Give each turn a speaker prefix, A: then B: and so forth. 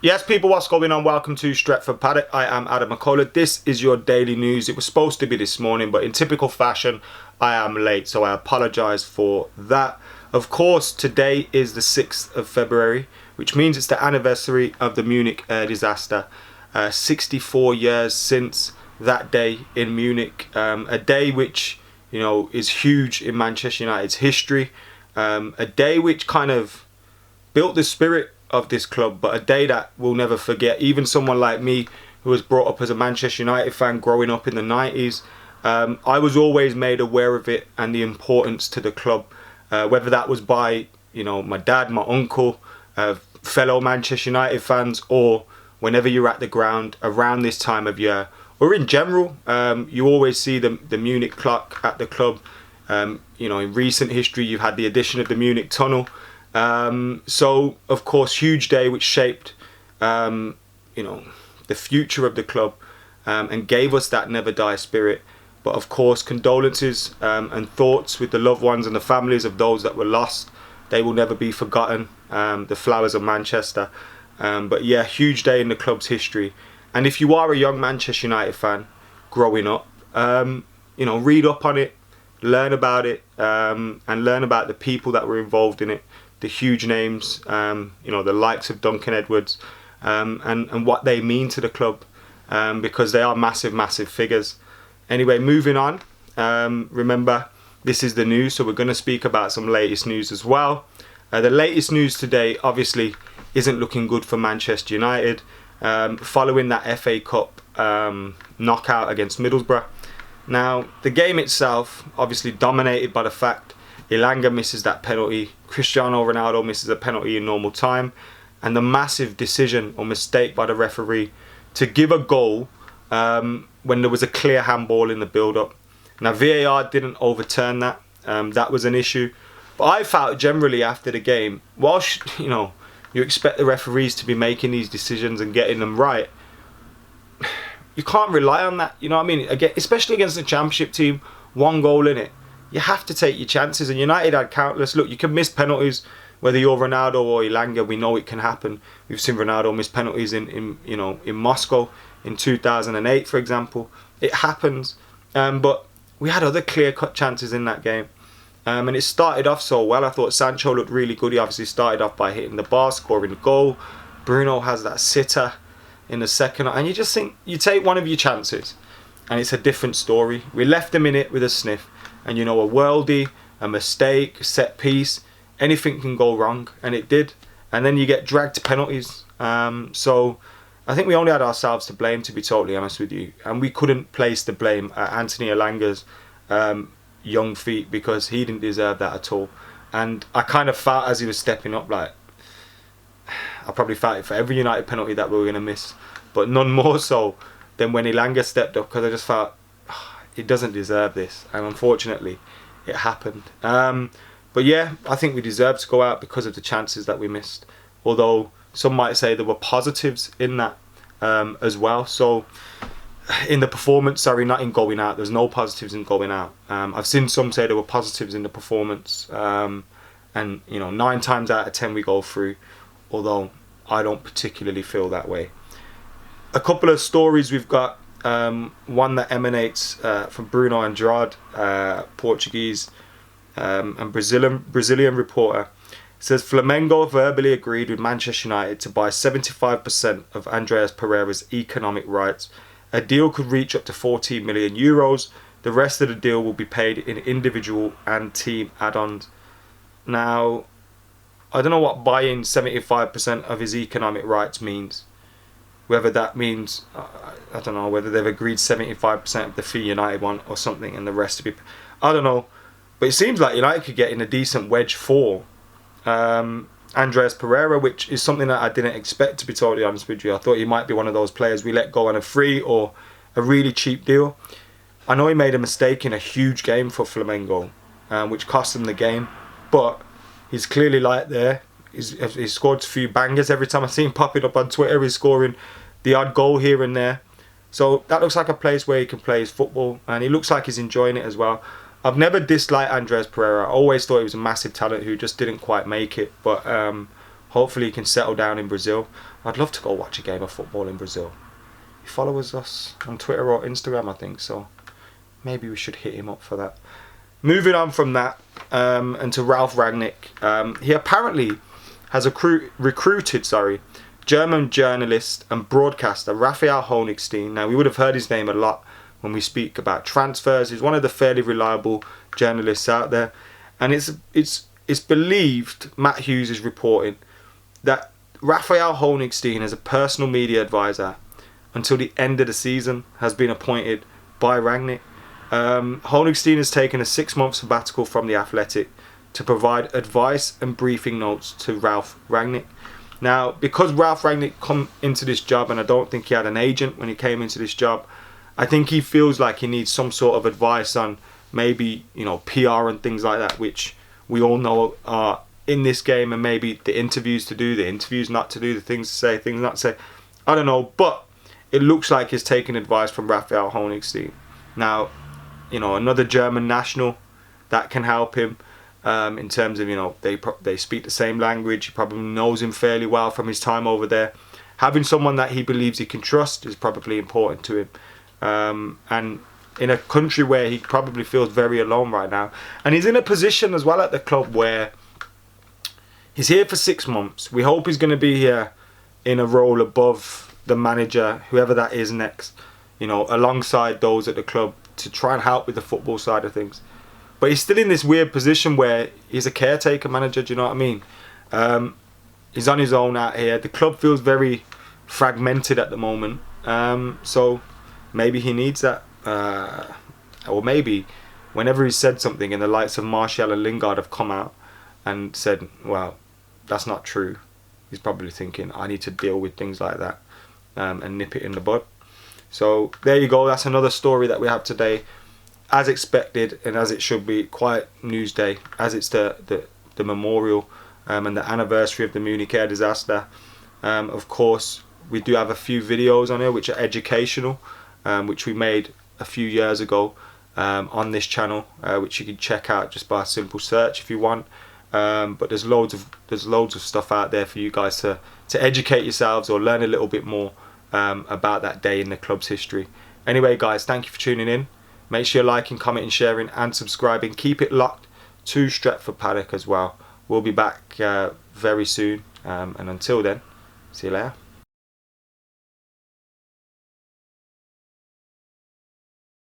A: Yes, people, what's going on? Welcome to Stretford Paddock. I am Adam McCullough. This is your daily news. It was supposed to be this morning, but in typical fashion, I am late, so I apologise for that. Of course, today is the 6th of February, which means it's the anniversary of the Munich air disaster. 64 years since that day in Munich. A day which, you know, is huge in Manchester United's history. A day which kind of built the spirit of this club, but a day that we'll never forget. Even someone like me, who was brought up as a Manchester United fan growing up in the 90s, I was always made aware of it and the importance to the club, whether that was by, you know, my dad, my uncle, fellow Manchester United fans, or whenever you're at the ground around this time of year, or in general. You always see the Munich clock at the club. You know, in recent history, you've had the addition of the Munich tunnel. So of course, huge day which shaped you know, the future of the club, and gave us that never die spirit. But of course, condolences and thoughts with the loved ones and the families of those that were lost. They will never be forgotten. The flowers of Manchester. But yeah, huge day in the club's history. And if you are a young Manchester United fan growing up, you know, read up on it, learn about it, and learn about the people that were involved in it. The huge names, you know, the likes of Duncan Edwards, and what they mean to the club, because they are massive figures. Anyway, moving on. Remember, this is the news, so we're going to speak about some latest news as well. The latest news today obviously isn't looking good for Manchester United, following that FA Cup knockout against Middlesbrough. Now, the game itself obviously dominated by the fact Elanga misses that penalty, Cristiano Ronaldo misses a penalty in normal time, and the massive decision or mistake by the referee to give a goal when there was a clear handball in the build-up. Now, VAR didn't overturn that. That was an issue. But I felt generally after the game, whilst, you know, you expect the referees to be making these decisions and getting them right, you can't rely on that. You know what I mean? Again, especially against the Championship team, one goal in it. You have to take your chances, and United had countless. Look, you can miss penalties, whether you're Ronaldo or Elanga. We know it can happen. We've seen Ronaldo miss penalties in you know, in Moscow in 2008, for example. It happens, but we had other clear-cut chances in that game, and it started off so well. I thought Sancho looked really good. He obviously started off by hitting the bar, scoring the goal. Bruno has that sitter in the second, and you just think you take one of your chances, and it's a different story. We left them in it with a sniff. And you know, a worldie, a mistake, set piece, anything can go wrong, and it did. And then you get dragged to penalties. So I think we only had ourselves to blame, to be totally honest with you. And we couldn't place the blame at Anthony Elanga's young feet, because he didn't deserve that at all. And I kind of felt as he was stepping up, like, I probably felt it for every United penalty that we were going to miss, but none more so than when Elanga stepped up, because I just felt, he doesn't deserve this, and unfortunately it happened. But yeah, I think we deserve to go out because of the chances that we missed, although some might say there were positives in that as well. So in the performance, sorry, not in going out, there's no positives in going out. I've seen some say there were positives in the performance, and you know, 9 times out of 10 we go through, although I don't particularly feel that way. A couple of stories we've got. One that emanates from Bruno Andrade, Portuguese and Brazilian reporter. It says Flamengo verbally agreed with Manchester United to buy 75% of Andreas Pereira's economic rights. A deal could reach up to 14 million euros. The rest of the deal will be paid in individual and team add-ons. Now, I don't know what buying 75% of his economic rights means. Whether that means, I don't know, whether they've agreed 75% of the fee United want or something, and the rest to be, I don't know. But it seems like United could get in a decent wedge for Andreas Pereira, which is something that I didn't expect, to be totally honest with you. I thought he might be one of those players we let go on a free or a really cheap deal. I know he made a mistake in a huge game for Flamengo, which cost him the game, but he's clearly light there. He's scored a few bangers. Every time I see him popping up on Twitter, he's scoring the odd goal here and there. So that looks like a place where he can play his football, and he looks like he's enjoying it as well. I've never disliked Andreas Pereira. I always thought he was a massive talent who just didn't quite make it. But hopefully he can settle down in Brazil. I'd love to go watch a game of football in Brazil. He follows us on Twitter or Instagram, I think, so maybe we should hit him up for that. Moving on from that, and to Ralf Rangnick. He apparently has recruited German journalist and broadcaster Raphael Honigstein. Now, we would have heard his name a lot when we speak about transfers. He's one of the fairly reliable journalists out there, and it's believed, Matt Hughes is reporting, that Raphael Honigstein, as a personal media advisor until the end of the season, has been appointed by Rangnick. Honigstein has taken a 6-month sabbatical from the Athletic to provide advice and briefing notes to Ralf Rangnick. Now, because Ralf Rangnick come into this job, and I don't think he had an agent when he came into this job, I think he feels like he needs some sort of advice on maybe, PR and things like that, which we all know are in this game, and maybe the interviews to do, the interviews not to do, the things to say, things not to say. I don't know, but it looks like he's taking advice from Raphael Honigstein. Now, another German national that can help him. In terms of, they speak the same language. He probably knows him fairly well from his time over there. Having someone that he believes he can trust is probably important to him. And in a country where he probably feels very alone right now. And he's in a position as well at the club where he's here for 6 months. We hope he's going to be here in a role above the manager, whoever that is next, alongside those at the club to try and help with the football side of things. But he's still in this weird position where he's a caretaker manager, do you know what I mean? He's on his own out here. The club feels very fragmented at the moment. So maybe he needs that. Or maybe whenever he said something and the likes of Martial and Lingard have come out and said, well, that's not true, he's probably thinking, I need to deal with things like that and nip it in the bud. So there you go. That's another story that we have today. As expected, and as it should be, quiet news day, as it's the memorial and the anniversary of the Munich air disaster. Of course, we do have a few videos on here which are educational, which we made a few years ago on this channel, which you can check out just by a simple search if you want. But there's loads of stuff out there for you guys to educate yourselves or learn a little bit more about that day in the club's history. Anyway, guys, thank you for tuning in. Make sure you're liking, commenting, sharing and subscribing. Keep it locked to Stretford Paddock as well. We'll be back very soon. And until then, see you later.